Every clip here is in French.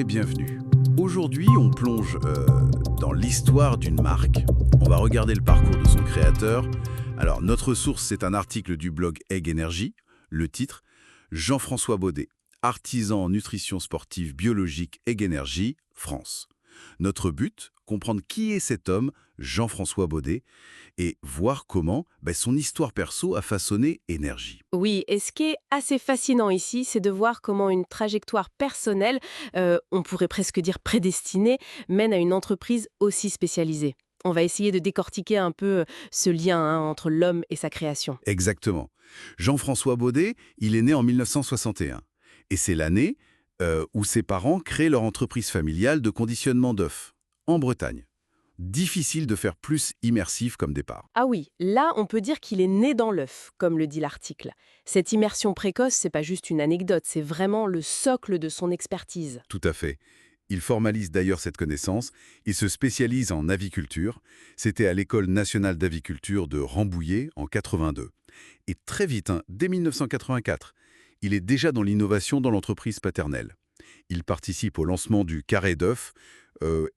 et bienvenue. Aujourd'hui, on plonge dans l'histoire d'une marque. On va regarder le parcours de son créateur. Alors, notre source, c'est un article du blog Egg Energy. Le titre, Jean-François Baudet, artisan en nutrition sportive biologique Egg Energy, France. Notre but, comprendre qui est cet homme, Jean-François Baudet, et voir comment son histoire perso a façonné Energy. Oui, et ce qui est assez fascinant ici, c'est de voir comment une trajectoire personnelle, on pourrait presque dire prédestinée, mène à une entreprise aussi spécialisée. On va essayer de décortiquer un peu ce lien entre l'homme et sa création. Exactement. Jean-François Baudet, il est né en 1961. Et c'est l'année où ses parents créent leur entreprise familiale de conditionnement d'œufs, en Bretagne. Difficile de faire plus immersif comme départ. Ah oui, là, on peut dire qu'il est né dans l'œuf, comme le dit l'article. Cette immersion précoce, c'est pas juste une anecdote, c'est vraiment le socle de son expertise. Tout à fait. Il formalise d'ailleurs cette connaissance. Il se spécialise en aviculture. C'était à l'École nationale d'aviculture de Rambouillet en 82. Et très vite, dès 1984, il est déjà dans l'innovation dans l'entreprise paternelle. Il participe au lancement du carré d'œufs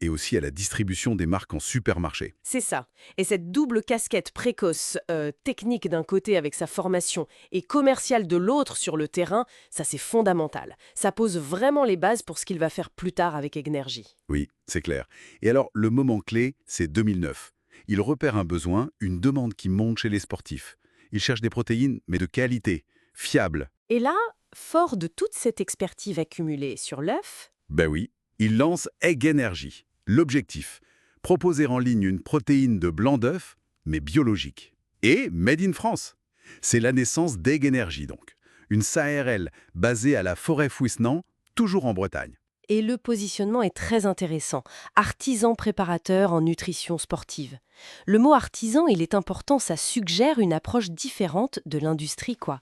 et aussi à la distribution des marques en supermarché. C'est ça. Et cette double casquette précoce, technique d'un côté avec sa formation et commerciale de l'autre sur le terrain, ça c'est fondamental. Ça pose vraiment les bases pour ce qu'il va faire plus tard avec Egnergy. Oui, c'est clair. Et alors, le moment clé, c'est 2009. Il repère un besoin, une demande qui monte chez les sportifs. Il cherche des protéines, mais de qualité, fiables. Et là, fort de toute cette expertise accumulée sur l'œuf, Ben oui, il lance Egg Energy. L'objectif, proposer en ligne une protéine de blanc d'œuf, mais biologique. Et made in France. C'est la naissance d'Egg Energy donc. Une SARL basée à la Forêt-Fouesnant, toujours en Bretagne. et le positionnement est très intéressant. Artisan préparateur en nutrition sportive. Le mot artisan, il est important, ça suggère une approche différente de l'industrie, quoi.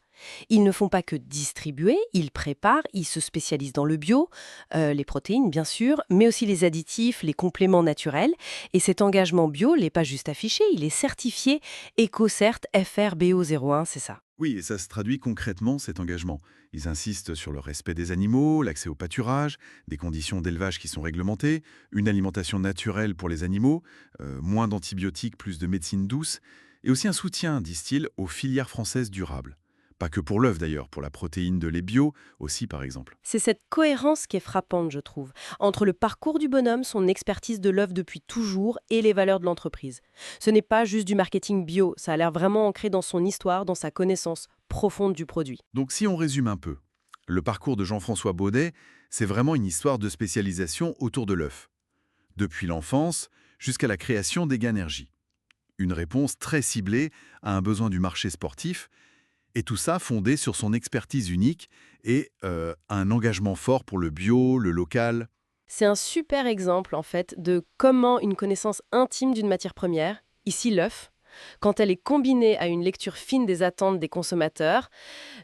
Ils ne font pas que distribuer, ils préparent, ils se spécialisent dans le bio, les protéines bien sûr, mais aussi les additifs, les compléments naturels. Et cet engagement bio n'est pas juste affiché, il est certifié EcoCert FRBO01, c'est ça. Oui, et ça se traduit concrètement, cet engagement. Ils insistent sur le respect des animaux, l'accès au pâturage, des conditions d'élevage qui sont réglementées, une alimentation naturelle pour les animaux, moins d'antibiotiques, plus de médecine douce, et aussi un soutien, disent-ils, aux filières françaises durables. Pas que pour l'œuf d'ailleurs, pour la protéine de lait bio aussi par exemple. C'est cette cohérence qui est frappante, je trouve, entre le parcours du bonhomme, son expertise de l'œuf depuis toujours et les valeurs de l'entreprise. Ce n'est pas juste du marketing bio, ça a l'air vraiment ancré dans son histoire, dans sa connaissance profonde du produit. Donc si on résume un peu, le parcours de Jean-François Baudet, c'est vraiment une histoire de spécialisation autour de l'œuf. Depuis l'enfance jusqu'à la création d'Energy. Une réponse très ciblée à un besoin du marché sportif, et tout ça fondé sur son expertise unique et un engagement fort pour le bio, le local. C'est un super exemple, en fait, de comment une connaissance intime d'une matière première, ici l'œuf, quand elle est combinée à une lecture fine des attentes des consommateurs,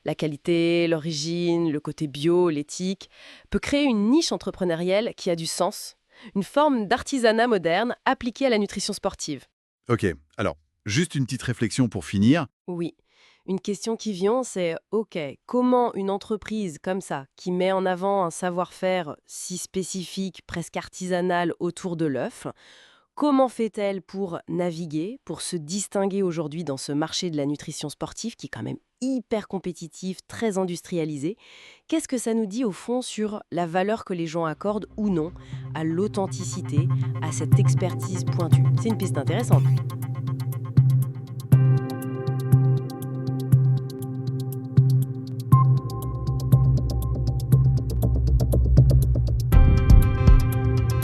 la qualité, l'origine, le côté bio, l'éthique, peut créer une niche entrepreneuriale qui a du sens, une forme d'artisanat moderne appliquée à la nutrition sportive. Ok, alors, juste une petite réflexion pour finir. Oui, une question qui vient, c'est OK, comment une entreprise comme ça, qui met en avant un savoir-faire si spécifique, presque artisanal autour de l'œuf, comment fait-elle pour naviguer, pour se distinguer aujourd'hui dans ce marché de la nutrition sportive qui est quand même hyper compétitif, très industrialisé? Qu'est-ce que ça nous dit au fond sur la valeur que les gens accordent ou non à l'authenticité, à cette expertise pointue? C'est une piste intéressante.